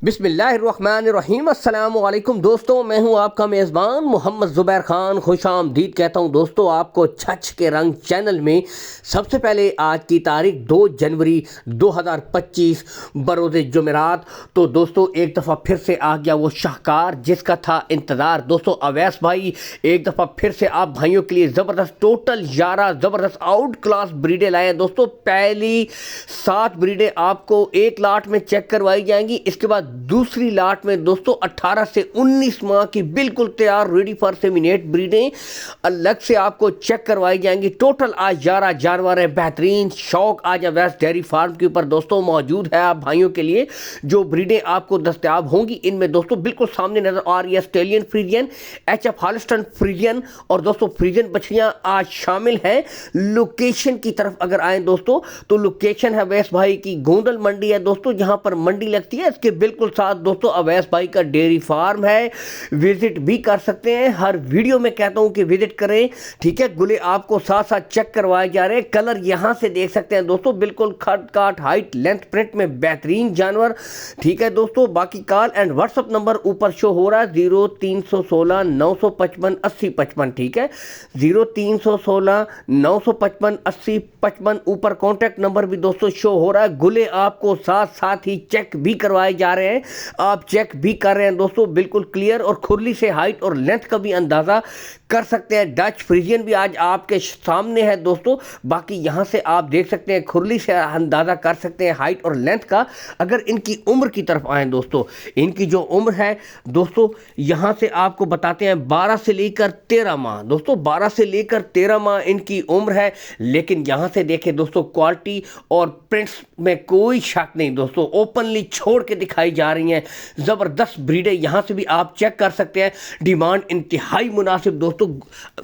बिस्मिल्लाहिर्रहमानिर्रहीम। अस्सलाम वालेकुम दोस्तों, मैं हूं आपका मेज़बान मोहम्मद ज़ुबैर ख़ान। खुश आमदीद कहता हूं दोस्तों आपको छछ के रंग चैनल में। सबसे पहले आज की तारीख 2 जनवरी 2025 बरोज़ जुमेरात। तो दोस्तों एक दफ़ा फिर से आ गया वो शाहकार जिसका था इंतज़ार। दोस्तों अवैस भाई एक दफ़ा फिर से आप भाइयों के लिए ज़बरदस्त टोटल 11 ज़बरदस्त आउट क्लास ब्रीडें लाए हैं। दोस्तों पहली 7 ब्रीडें आपको एक लाट में चेक करवाई जाएंगी। इसके बाद दूसरी लाट में दोस्तों 18 से 19 माह की बिल्कुल तैयार रेडी फॉर सेमिनेट ब्रीडें अलग से आपको चेक करवाई जाएंगी। टोटल आज 11 जानवर है। बेहतरीन शौक आज अवैस डेयरी फार्म के ऊपर दोस्तों मौजूद है आप भाइयों के लिए। जो ब्रीडें आपको दस्तयाब होंगी इनमें दोस्तों बिल्कुल सामने नजर आ रही है Australian Friesian, HF Holstein Friesian और दोस्तों फ्रीजियन बछड़ियां आज शामिल हैं। लोकेशन की तरफ अगर आए दोस्तों तो लोकेशन है अवैस भाई की गोंदल मंडी है दोस्तों, जहां पर मंडी लगती है। इसके बिल्कुल साथ दोस्तों अवैस भाई का डेयरी फार्म है। विजिट भी कर सकते हैं। हर वीडियो में कहता हूं कि विजिट करें, ठीक है। गुले आपको साथ साथ चेक करवाए जा रहे हैं। कलर यहां से देख सकते हैं दोस्तों, बिल्कुल खट काट हाइट लेंथ प्रिंट में बेहतरीन जानवर, ठीक है दोस्तों। बाकी कॉल एंड व्हाट्सएप नंबर ऊपर शो हो रहा है 0316 955 80 55, ठीक है। 0316 955 80 55 ऊपर कॉन्टैक्ट नंबर भी दोस्तों शो हो रहा है। गुले आपको साथ साथ ही चेक भी करवाए जा रहे हैं। आप चेक भी कर रहे हैं दोस्तों, बिल्कुल क्लियर और खुरली से हाइट और लेंथ का भी अंदाजा कर सकते हैं। डच फ्रीजियन भी आज आपके सामने है दोस्तों। बाकी यहां से आप देख सकते हैं खुरली से अंदाजा कर सकते हैं हाइट और लेंथ का। अगर इनकी उम्र की तरफ आए दोस्तों, इनकी जो उम्र है दोस्तों यहां से आपको बताते हैं 12 से लेकर 13 माह दोस्तों, 12 से लेकर 13 माह इनकी उम्र है। लेकिन यहां से देखें दोस्तों क्वालिटी और प्रिंट्स में कोई शक नहीं दोस्तों, ओपनली छोड़ के दिखाई जा रही हैं। जबरदस्त ब्रीडें यहां से भी आप चेक कर सकते हैं। डिमांड इंतहाई मुनासिब दोस्तों।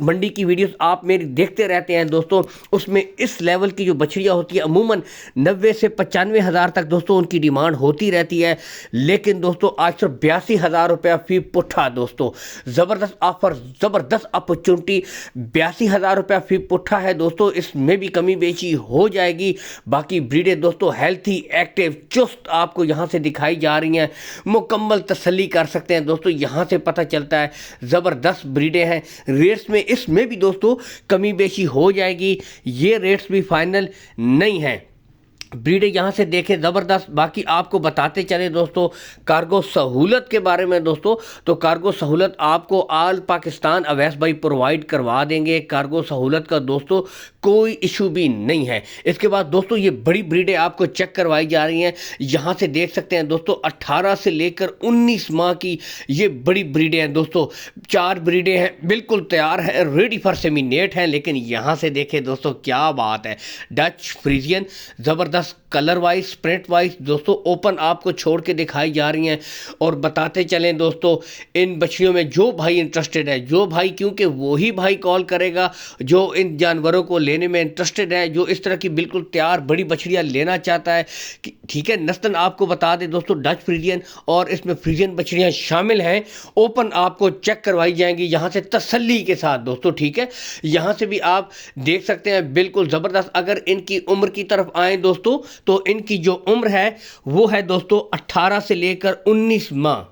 मंडी की वीडियोस आप मेरी देखते रहते हैं दोस्तों, उसमें इस लेवल की जो बछड़ियां होती है अमूमन 90 से 95 हज़ार तक दोस्तों उनकी डिमांड होती रहती है। लेकिन दोस्तों आज सिर्फ 82,000 रुपया फी पुट्ठा दोस्तों। जबरदस्त ऑफर, जबरदस्त अपॉर्चुनिटी, 82,000 रुपया फी पुट्ठा है दोस्तों। इसमें भी कमी बेची हो जाएगी। बाकी ब्रीडें दोस्तों हेल्थी एक्टिव चुस्त आपको यहां से दिखाई जा रही हैं। मुकम्मल तसल्ली कर सकते हैं दोस्तों, यहां से पता चलता है जबरदस्त ब्रीडें हैं। रेट्स में इसमें भी दोस्तों कमी बेशी हो जाएगी, ये रेट्स भी फाइनल नहीं है। ब्रीडें यहाँ से देखें ज़बरदस्त। बाकी आपको बताते चले दोस्तों कार्गो सहूलत के बारे में दोस्तों, तो कार्गो सहूलत आपको आल पाकिस्तान अवैस भाई प्रोवाइड करवा देंगे। कार्गो सहूलत का दोस्तों कोई इशू भी नहीं है। इसके बाद दोस्तों ये बड़ी ब्रीडें आपको चेक करवाई जा रही हैं। यहाँ से देख सकते हैं दोस्तों 18 से लेकर 19 माह की ये बड़ी ब्रीडें हैं दोस्तों। 4 ब्रीडें हैं, बिल्कुल तैयार है, रेडी फॉर सेमिनेट हैं। लेकिन यहाँ से देखें दोस्तों क्या बात है, डच फ्रीजियन ज़बरदस्त कलर वाइज प्रिंट वाइज दोस्तों ओपन आपको छोड़ के दिखाई जा रही हैं। और बताते चलें दोस्तों इन बछड़ियों में जो भाई इंटरेस्टेड है, जो भाई, क्योंकि वही भाई कॉल करेगा जो इन जानवरों को लेने में इंटरेस्टेड है, जो इस तरह की बिल्कुल तैयार बड़ी बछड़ियां लेना चाहता है, ठीक है। नस्लन आपको बता दें दोस्तों डच फ्रीजियन और इसमें फ्रीजियन बछड़ियां शामिल हैं। ओपन आपको चेक करवाई जाएंगी यहाँ से तसल्ली के साथ दोस्तों, ठीक है। यहाँ से भी आप देख सकते हैं बिल्कुल ज़बरदस्त। अगर इनकी उम्र की तरफ आए दोस्तों तो इनकी जो उम्र है वो है दोस्तों 18 से लेकर 19 माह।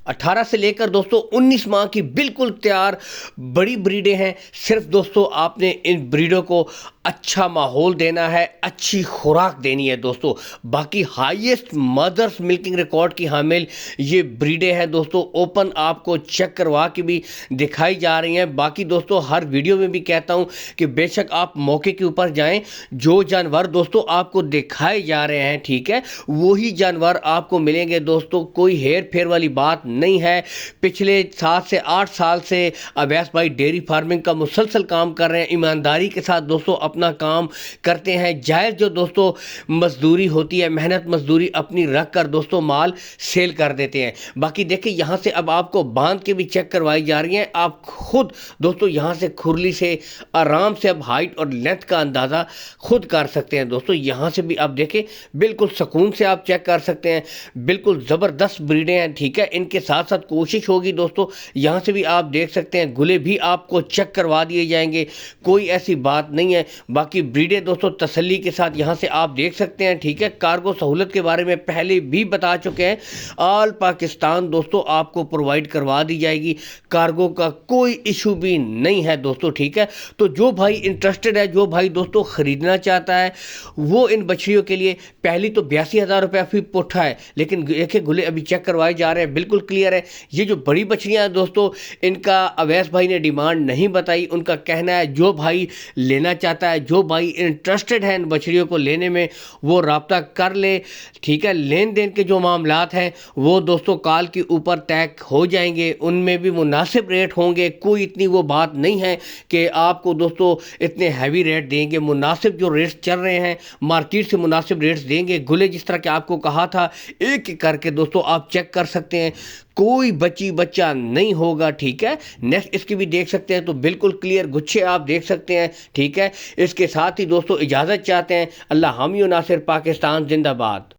18 से लेकर दोस्तों 19 माह की बिल्कुल तैयार बड़ी ब्रीडें हैं। सिर्फ दोस्तों आपने इन ब्रीडों को अच्छा माहौल देना है, अच्छी खुराक देनी है दोस्तों। बाकी हाईएस्ट मदर्स मिल्किंग रिकॉर्ड की हामिल ये ब्रीडें हैं दोस्तों। ओपन आपको चेक करवा के भी दिखाई जा रही हैं। बाकी दोस्तों हर वीडियो में भी कहता हूं कि बेशक आप मौके के ऊपर जाएं, जो जानवर दोस्तों आपको दिखाए जा रहे हैं, ठीक है, वही जानवर आपको मिलेंगे दोस्तों। कोई हेर फेर वाली बात नहीं है। पिछले 7 से 8 साल से अवैस भाई डेयरी फार्मिंग का मुसलसल काम कर रहे हैं। ईमानदारी के साथ दोस्तों अपना काम करते हैं। जायज़ जो दोस्तों मजदूरी होती है, मेहनत मजदूरी अपनी रख कर दोस्तों माल सेल कर देते हैं। बाकी देखिए यहाँ से अब आपको बांध के भी चेक करवाई जा रही हैं। आप खुद दोस्तों यहाँ से खुरली से आराम से अब हाइट और लेंथ का अंदाज़ा खुद कर सकते हैं दोस्तों। यहाँ से भी आप देखें बिल्कुल सुकून से आप चेक कर सकते हैं। बिल्कुल ज़बरदस्त ब्रीडें हैं, ठीक है। इनके साथ साथ कोशिश होगी दोस्तों, यहाँ से भी आप देख सकते हैं गुले भी आपको चेक करवा दिए जाएंगे। कोई ऐसी बात नहीं है। باقی بریڈیں دوستوں تسلی کے ساتھ یہاں سے آپ دیکھ سکتے ہیں، ٹھیک ہے۔ کارگو سہولت کے بارے میں پہلے بھی بتا چکے ہیں، آل پاکستان دوستوں آپ کو پرووائڈ کروا دی جائے گی، کارگو کا کوئی ایشو بھی نہیں ہے دوستوں، ٹھیک ہے۔ تو جو بھائی انٹرسٹڈ ہے، جو بھائی دوستوں خریدنا چاہتا ہے، وہ ان بچڑیوں کے لیے پہلی تو 82,000 روپیہ فی پٹھا ہے، لیکن دیکھیں گلے ابھی چیک کروائے جا رہے ہیں، بالکل کلیئر ہے۔ یہ جو بڑی بچڑیاں ہیں دوستوں، ان کا اویس بھائی نے ڈیمانڈ نہیں بتائی، ان کا کہنا ہے جو بھائی لینا چاہتا ہے، جو بھائی انٹرسٹڈ ہے ان بچڑیوں کو لینے میں، وہ رابطہ کر لے، ٹھیک ہے۔ لین دین کے جو معاملات ہیں وہ دوستوں کال کے اوپر طے ہو جائیں گے، ان میں بھی مناسب ریٹ ہوں گے، کوئی اتنی وہ بات نہیں ہے کہ آپ کو دوستوں اتنے ہیوی ریٹ دیں گے، مناسب جو ریٹس چل رہے ہیں مارکیٹ سے مناسب ریٹس دیں گے۔ گلے جس طرح کہ آپ کو کہا تھا ایک ایک کر کے دوستوں آپ چیک کر سکتے ہیں، کوئی بچہ نہیں ہوگا، ٹھیک ہے۔ نیکسٹ اس کی بھی دیکھ سکتے ہیں، تو بالکل کلیئر گچھے آپ دیکھ سکتے ہیں، ٹھیک ہے۔ اس کے ساتھ ہی دوستوں اجازت چاہتے ہیں، اللہ حامی و ناصر، پاکستان زندہ باد۔